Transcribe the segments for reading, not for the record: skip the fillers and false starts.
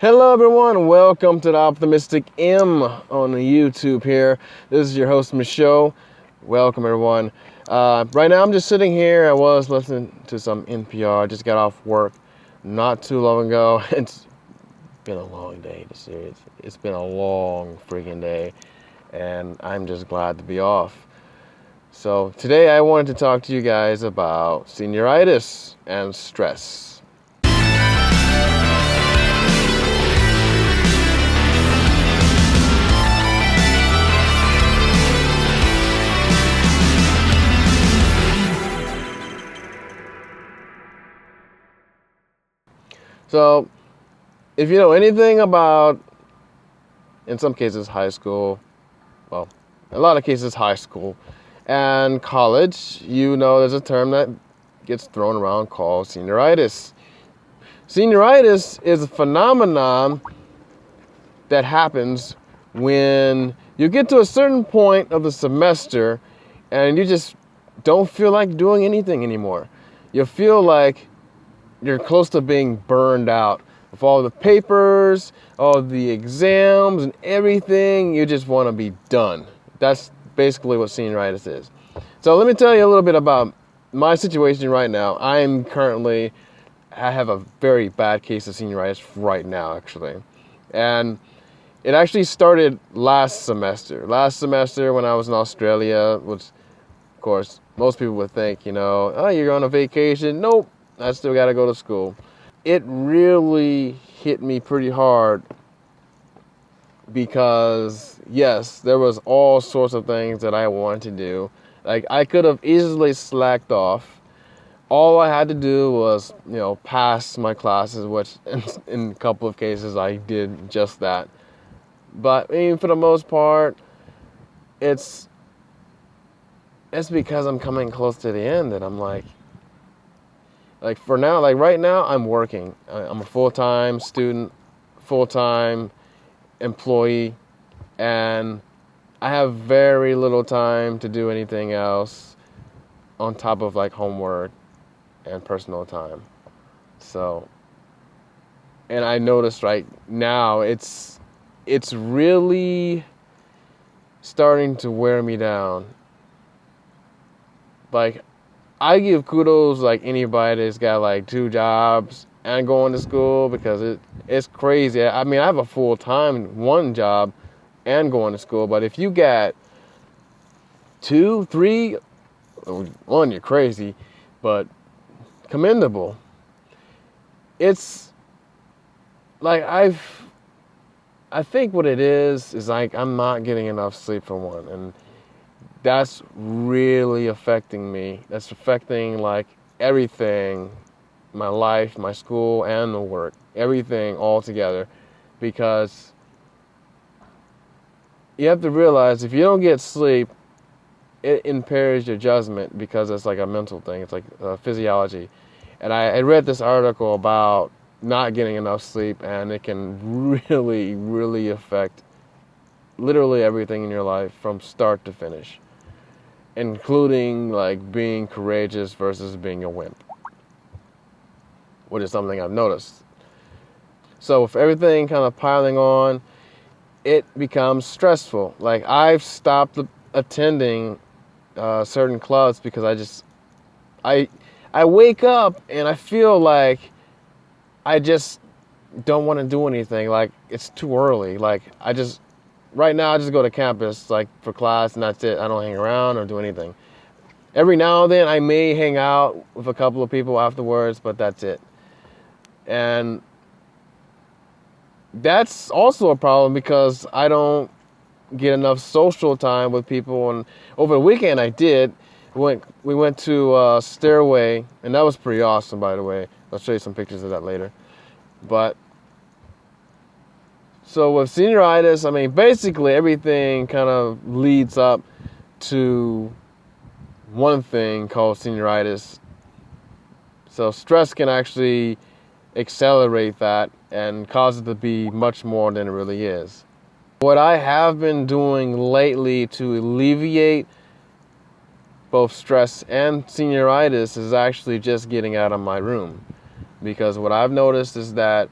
Hello everyone, welcome to the Optimistic M on the YouTube here. This is your host Michaud. Welcome everyone. Right now I'm just sitting here. I was listening to some NPR. Just got off work not too long ago. It's been a long day this year. It's been a long freaking day, and I'm just glad to be off. So today I wanted to talk to you guys about senioritis and stress. So, if you know anything about, in some cases, high school, well, in a lot of cases, high school and college, you know there's a term that gets thrown around called senioritis. Senioritis is a phenomenon that happens when you get to a certain point of the semester and you just don't feel like doing anything anymore. You feel like you're close to being burned out with all the papers, all the exams and everything. You just want to be done. That's basically what senioritis is. So let me tell you a little bit about my situation right now. I have a very bad case of senioritis right now, actually. And it actually started last semester. Last semester when I was in Australia, which, of course, most people would think, oh, you're on a vacation. Nope. I still got to go to school. It really hit me pretty hard because, yes, there was all sorts of things that I wanted to do. Like, I could have easily slacked off. All I had to do was, pass my classes, which in a couple of cases I did just that. But, for the most part, it's because I'm coming close to the end that I'm like for now, right now, I'm working. I'm a full-time student, full-time employee, and I have very little time to do anything else on top of homework and personal time. So, and I noticed right now it's really starting to wear me down. I give kudos anybody that's got 2 jobs and going to school because it's crazy. I have a full-time 1 job and going to school, but if you got 2, 3, 1, you're crazy, but commendable. It's I think what it is I'm not getting enough sleep for one, and that's really affecting me. That's affecting everything, my life, my school, and the work, everything all together, because you have to realize if you don't get sleep, it impairs your judgment because it's a mental thing. It's physiology. And I read this article about not getting enough sleep, and it can really, really affect literally everything in your life from start to finish, including being courageous versus being a wimp, which is something I've noticed. So with everything kind of piling on, it becomes stressful. I've stopped attending certain clubs because I wake up and I feel like I just don't want to do anything. It's too early. Right now, I just go to campus, for class, and that's it. I don't hang around or do anything. Every now and then, I may hang out with a couple of people afterwards, but that's it. And that's also a problem because I don't get enough social time with people. And over the weekend, I did. We went to Stairway, and that was pretty awesome, by the way. I'll show you some pictures of that later. But so with senioritis, basically everything kind of leads up to one thing called senioritis. So stress can actually accelerate that and cause it to be much more than it really is. What I have been doing lately to alleviate both stress and senioritis is actually just getting out of my room. Because what I've noticed is that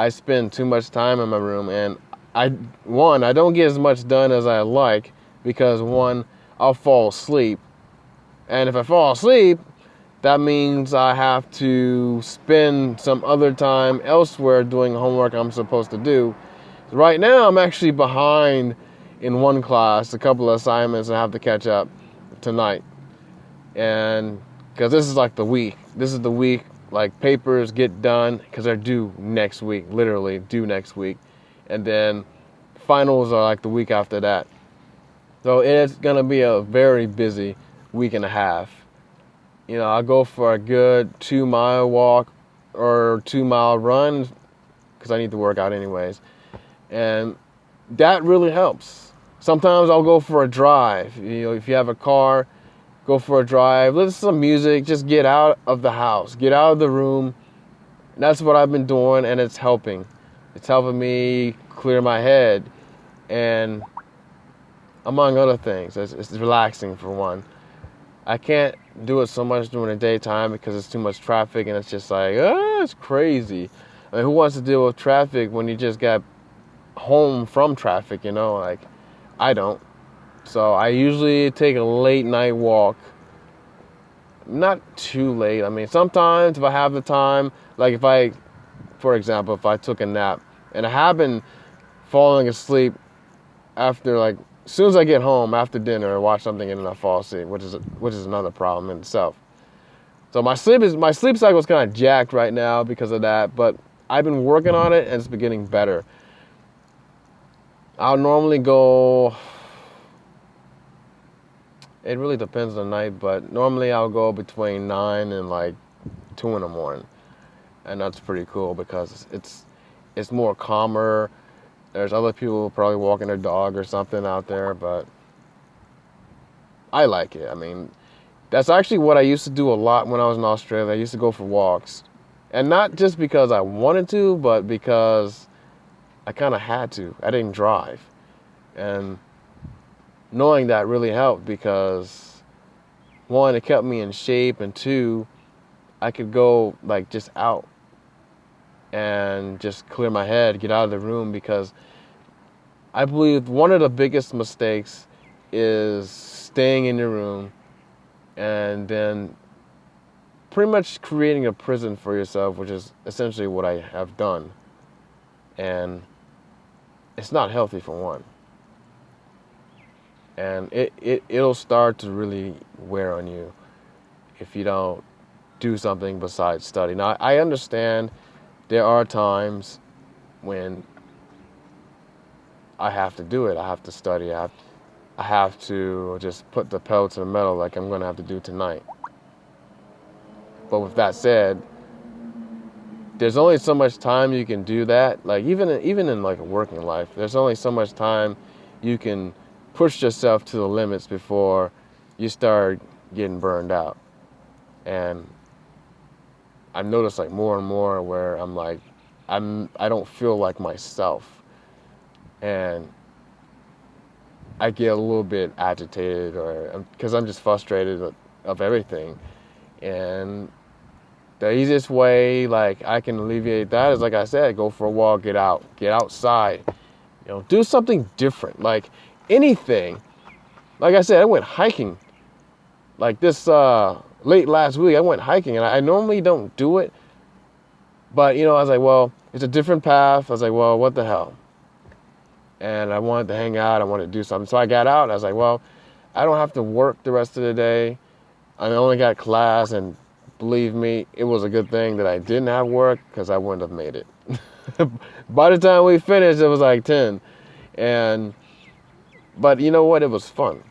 I spend too much time in my room, and I don't get as much done as I like because one, I'll fall asleep, and if I fall asleep, that means I have to spend some other time elsewhere doing homework I'm supposed to do. Right now, I'm actually behind in one class, a couple of assignments I have to catch up tonight. And because this is like the week. This is the week, like, papers get done because they're due next week, literally due next week. And then finals are like the week after that. So it's going to be a very busy week and a half. You know, I'll go for a good 2-mile walk or 2-mile run because I need to work out anyways. And that really helps. Sometimes I'll go for a drive. You know, if you have a car, go for a drive, listen to some music, just get out of the house, get out of the room. And that's what I've been doing, and it's helping. It's helping me clear my head, and among other things, it's relaxing for one. I can't do it so much during the daytime because it's too much traffic, and it's just like, it's crazy. I mean, who wants to deal with traffic when you just got home from traffic, you know? Like, I don't. So I usually take a late night walk. Not too late. I mean, sometimes if I have the time, like for example, if I took a nap, and I have been falling asleep after, like, as soon as I get home after dinner, I watch something and then I fall asleep, which is another problem in itself. So my sleep cycle is kind of jacked right now because of that, but I've been working on it and it's been getting better. I'll normally go, it really depends on the night, but normally I'll go between 9 and like 2 in the morning. And that's pretty cool because it's more calmer. There's other people probably walking their dog or something out there, but I like it. I mean, that's actually what I used to do a lot when I was in Australia. I used to go for walks. And not just because I wanted to, but because I kind of had to. I didn't drive. And knowing that really helped because, one, it kept me in shape, and two, I could go, like, just out and just clear my head, get out of the room, because I believe one of the biggest mistakes is staying in your room and then pretty much creating a prison for yourself, which is essentially what I have done. And it's not healthy, for one. And it'll start to really wear on you if you don't do something besides study. Now, I understand there are times when I have to do it. I have to study. I have to just put the pedal to the metal like I'm going to have to do tonight. But with that said, there's only so much time you can do that. Like, even in like a working life, there's only so much time you can push yourself to the limits before you start getting burned out. And I've noticed, like, more and more where I'm like, I don't feel like myself, and I get a little bit agitated, or because I'm just frustrated of everything. And the easiest way, like, I can alleviate that is, like I said, go for a walk, get outside, you know, do something different, like anything. Like I said, I went hiking, like this late last week. I went hiking, and I normally don't do it, but, you know, I was like, well, it's a different path. I was like, well, what the hell? And I wanted to hang out. I wanted to do something. So I got out, and I was like, well, I don't have to work the rest of the day. I only got class, and believe me, it was a good thing that I didn't have work because I wouldn't have made it. By the time we finished, it was like 10. But you know what? It was fun.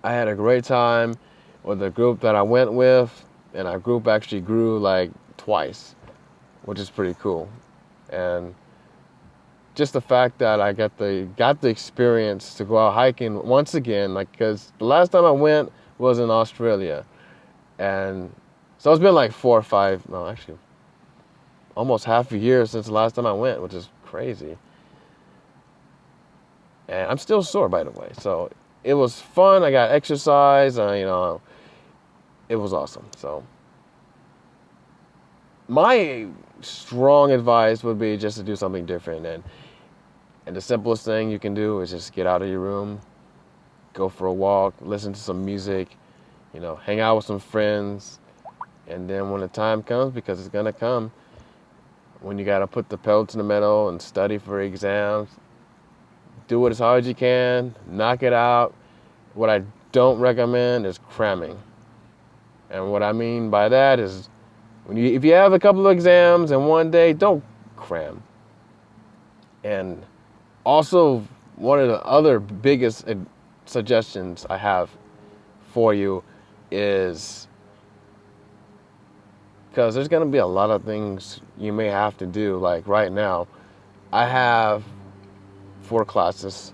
I had a great time with the group that I went with, and our group actually grew like twice, which is pretty cool. And just the fact that I got the experience to go out hiking once again, like, because the last time I went was in Australia, and so it's been like 4 or 5, no, actually, almost half a year since the last time I went, which is crazy. And I'm still sore, by the way. So it was fun. I got exercise. You know, it was awesome. So my strong advice would be just to do something different. And the simplest thing you can do is just get out of your room, go for a walk, listen to some music, hang out with some friends. And then when the time comes, because it's going to come, when you got to put the pedal to the metal and study for exams, do it as hard as you can, knock it out. What I don't recommend is cramming. And what I mean by that is, if you have a couple of exams in one day, don't cram. And also, one of the other biggest suggestions I have for you is, because there's going to be a lot of things you may have to do. Like right now, I have 4 classes,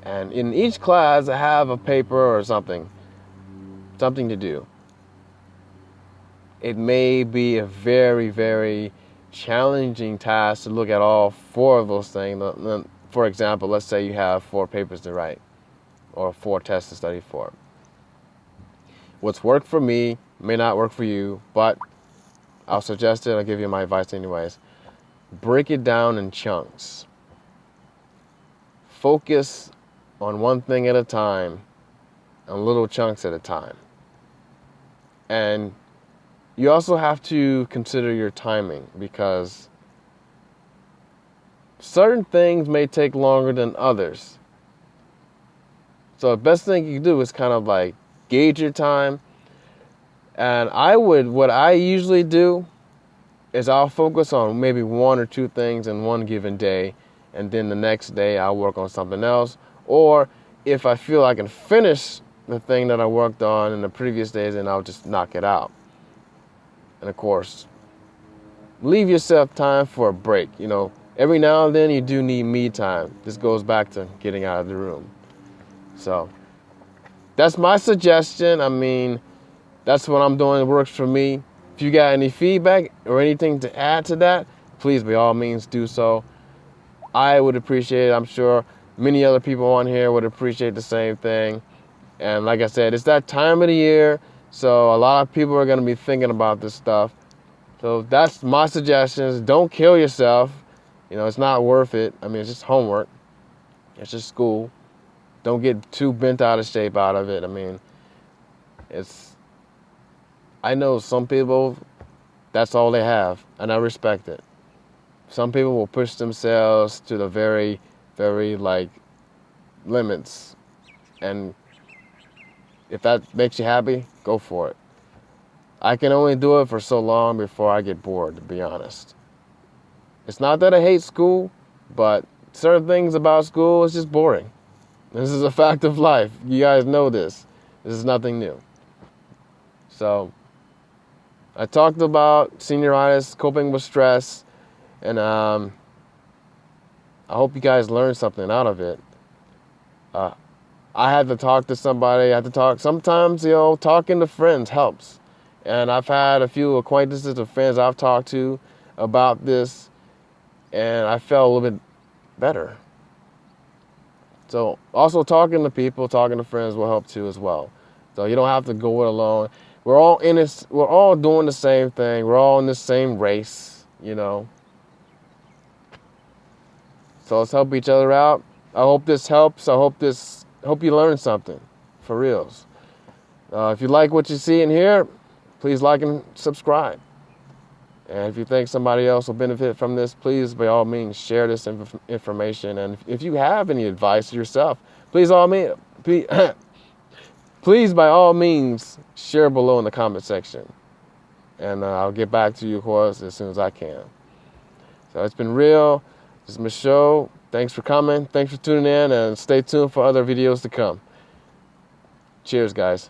and in each class I have a paper or something to do. It may be a very, very challenging task to look at all 4 of those things. For example, let's say you have 4 papers to write or 4 tests to study for. What's worked for me may not work for you, but I'll suggest it. I'll give you my advice anyways. Break it down in chunks. Focus on one thing at a time, and little chunks at a time. And you also have to consider your timing, because certain things may take longer than others. So the best thing you can do is kind of like gauge your time. And what I usually do is I'll focus on maybe 1 or 2 things in one given day, and then the next day I'll work on something else. Or if I feel I can finish the thing that I worked on in the previous days, then I'll just knock it out. And of course, leave yourself time for a break. Every now and then you do need me time. This goes back to getting out of the room. So that's my suggestion. I mean, that's what I'm doing. It works for me. If you got any feedback or anything to add to that, please, by all means, do so. I would appreciate it. I'm sure many other people on here would appreciate the same thing. And like I said, it's that time of the year, so a lot of people are going to be thinking about this stuff. So that's my suggestions. Don't kill yourself. It's not worth it. I mean, it's just homework. It's just school. Don't get too bent out of shape out of it. I mean, I know some people, that's all they have, and I respect it. Some people will push themselves to the very, very, limits. And if that makes you happy, go for it. I can only do it for so long before I get bored, to be honest. It's not that I hate school, but certain things about school is just boring. This is a fact of life. You guys know this. This is nothing new. So, I talked about senioritis, coping with stress, and I hope you guys learned something out of it. I had to talk to somebody. Sometimes, talking to friends helps. And I've had a few acquaintances of friends I've talked to about this, and I felt a little bit better. So also talking to people, talking to friends will help too as well. So you don't have to go it alone. We're all in this. We're all doing the same thing. We're all in the same race, So let's help each other out. I hope this helps. I hope you learned something, for reals. If you like what you see and hear, please like and subscribe. And if you think somebody else will benefit from this, please, by all means, share this information. And if you have any advice yourself, please, by all means, share below in the comment section. And I'll get back to you, of course, as soon as I can. So it's been real. This is my show. Thanks for coming. Thanks for tuning in, and stay tuned for other videos to come. Cheers, guys.